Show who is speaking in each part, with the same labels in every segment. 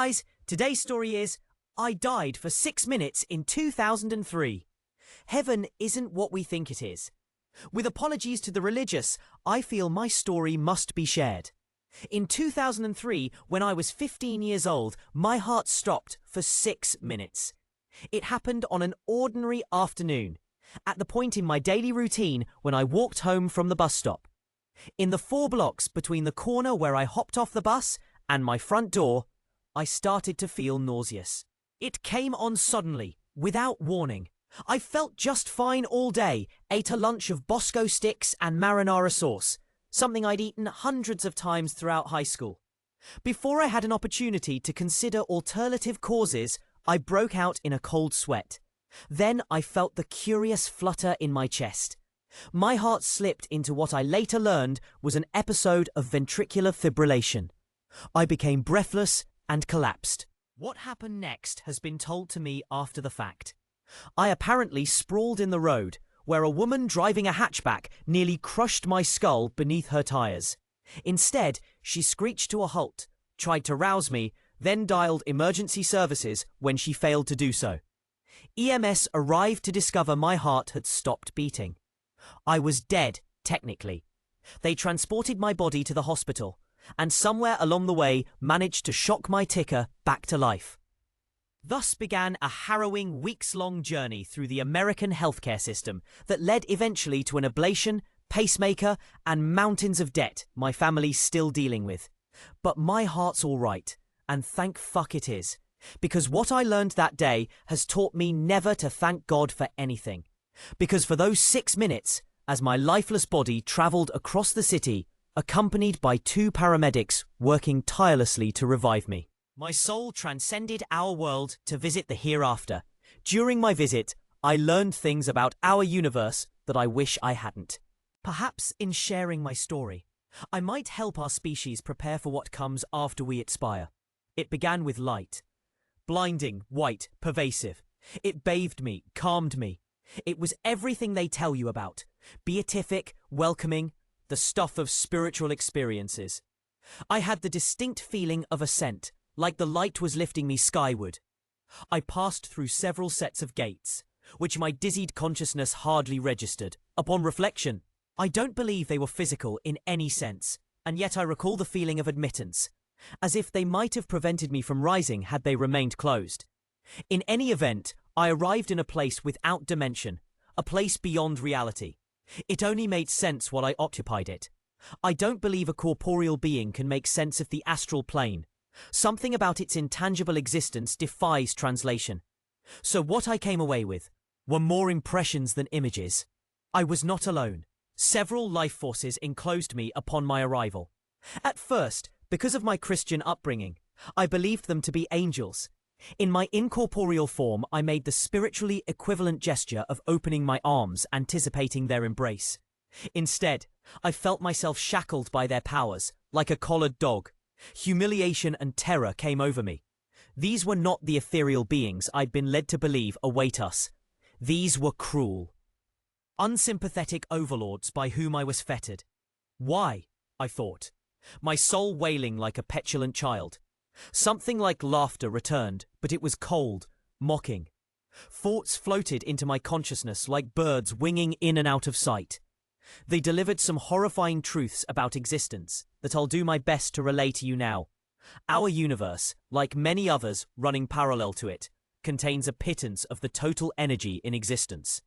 Speaker 1: guys, today's story is I died for 6 minutes in 2003. Heaven isn't what we think it is. With apologies to the religious, I feel my story must be shared. In 2003, when I was 15 years old, my heart stopped for 6 minutes. It happened on an ordinary afternoon, at the point in my daily routine when I walked home from the bus stop. In the 4 blocks between the corner where I hopped off the bus and my front door, I started to feel nauseous. It came on suddenly, without warning. I felt just fine all day, ate a lunch of Bosco sticks and marinara sauce, something I'd eaten hundreds of times throughout high school. Before I had an opportunity to consider alternative causes, I broke out in a cold sweat. Then I felt the curious flutter in my chest. My heart slipped into what I later learned was an episode of ventricular fibrillation. I became breathless and collapsed. What happened next has been told to me after the fact. I apparently sprawled in the road, where a woman driving a hatchback nearly crushed my skull beneath her tires. Instead, she screeched to a halt, tried to rouse me, then dialed emergency services when she failed to do so. EMS arrived to discover my heart had stopped beating. I was dead, technically. They transported my body to the hospital, and somewhere along the way managed to shock my ticker back to life. Thus began a harrowing weeks-long journey through the American healthcare system that led eventually to an ablation, pacemaker, and mountains of debt my family's still dealing with. But my heart's all right, and thank fuck it is, because what I learned that day has taught me never to thank God for anything. Because for those 6 minutes, as my lifeless body travelled across the city, accompanied by 2 paramedics working tirelessly to revive me, my soul transcended our world to visit the hereafter. During my visit, I learned things about our universe that I wish I hadn't. Perhaps in sharing my story, I might help our species prepare for what comes after we expire. It began with light. Blinding, white, pervasive. It bathed me, calmed me. It was everything they tell you about. Beatific, welcoming, the stuff of spiritual experiences. I had the distinct feeling of ascent, like the light was lifting me skyward. I passed through several sets of gates, which my dizzied consciousness hardly registered. Upon reflection, I don't believe they were physical in any sense, and yet I recall the feeling of admittance, as if they might have prevented me from rising had they remained closed. In any event, I arrived in a place without dimension, a place beyond reality. It only made sense while I occupied it. I don't believe a corporeal being can make sense of the astral plane. Something about its intangible existence defies translation. So what I came away with were more impressions than images. I was not alone. Several life forces enclosed me upon my arrival. At first, because of my Christian upbringing, I believed them to be angels. In my incorporeal form, I made the spiritually equivalent gesture of opening my arms, anticipating their embrace. Instead, I felt myself shackled by their powers, like a collared dog. Humiliation and terror came over me. These were not the ethereal beings I'd been led to believe await us. These were cruel, unsympathetic overlords by whom I was fettered. Why? I thought, my soul wailing like a petulant child. Something like laughter returned, but it was cold, mocking. Thoughts floated into my consciousness like birds winging in and out of sight. They delivered some horrifying truths about existence that I'll do my best to relay to you now. Our universe, like many others running parallel to it, contains a pittance of the total energy in existence.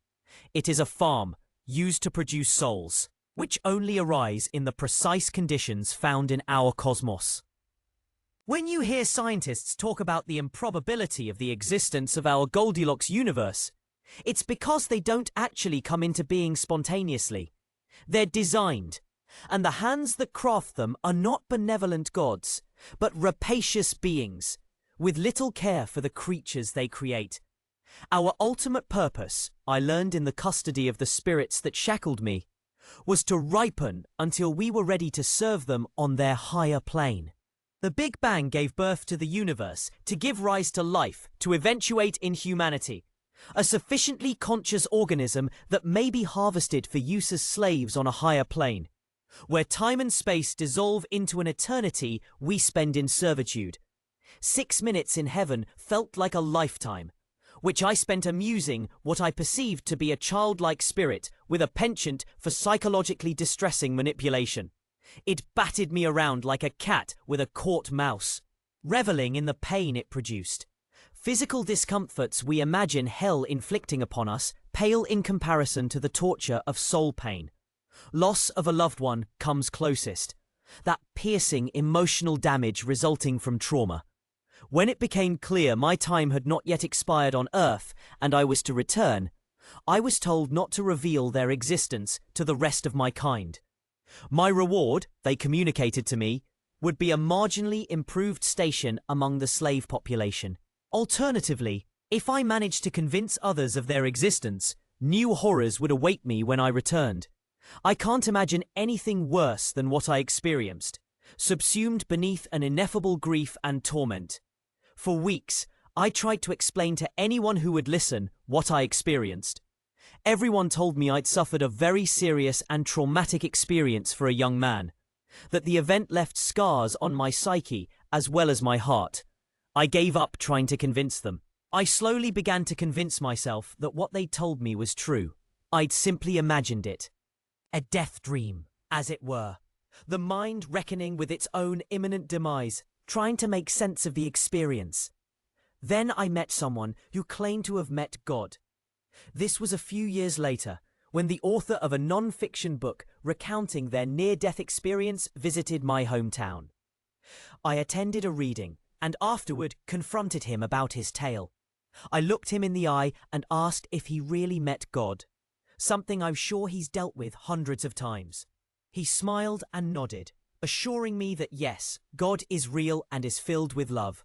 Speaker 1: It is a farm used to produce souls, which only arise in the precise conditions found in our cosmos. When you hear scientists talk about the improbability of the existence of our Goldilocks universe, it's because they don't actually come into being spontaneously. They're designed, and the hands that craft them are not benevolent gods, but rapacious beings, with little care for the creatures they create. Our ultimate purpose, I learned in the custody of the spirits that shackled me, was to ripen until we were ready to serve them on their higher plane. The Big Bang gave birth to the universe, to give rise to life, to eventuate in humanity. A sufficiently conscious organism that may be harvested for use as slaves on a higher plane, where time and space dissolve into an eternity we spend in servitude. 6 minutes in heaven felt like a lifetime, which I spent amusing what I perceived to be a childlike spirit with a penchant for psychologically distressing manipulation. It batted me around like a cat with a caught mouse, reveling in the pain it produced. Physical discomforts we imagine hell inflicting upon us pale in comparison to the torture of soul pain. Loss of a loved one comes closest, that piercing emotional damage resulting from trauma. When it became clear my time had not yet expired on Earth and I was to return, I was told not to reveal their existence to the rest of my kind. My reward, they communicated to me, would be a marginally improved station among the slave population. Alternatively, if I managed to convince others of their existence, new horrors would await me when I returned. I can't imagine anything worse than what I experienced, subsumed beneath an ineffable grief and torment. For weeks, I tried to explain to anyone who would listen what I experienced. Everyone told me I'd suffered a very serious and traumatic experience for a young man, that the event left scars on my psyche as well as my heart. I gave up trying to convince them. I slowly began to convince myself that what they told me was true. I'd simply imagined it. A death dream, as it were. The mind reckoning with its own imminent demise, trying to make sense of the experience. Then I met someone who claimed to have met God. This was a few years later, when the author of a non-fiction book recounting their near-death experience visited my hometown. I attended a reading and afterward confronted him about his tale. I looked him in the eye and asked if he really met God, something I'm sure he's dealt with hundreds of times. He smiled and nodded, assuring me that yes, God is real and is filled with love.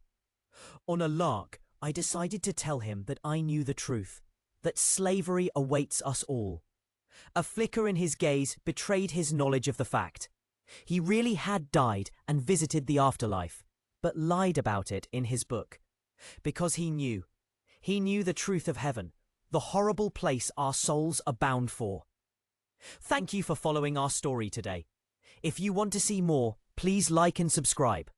Speaker 1: On a lark, I decided to tell him that I knew the truth, that slavery awaits us all. A flicker in his gaze betrayed his knowledge of the fact. He really had died and visited the afterlife, but lied about it in his book. Because he knew the truth of heaven, the horrible place our souls are bound for. Thank you for following our story today. If you want to see more, please like and subscribe.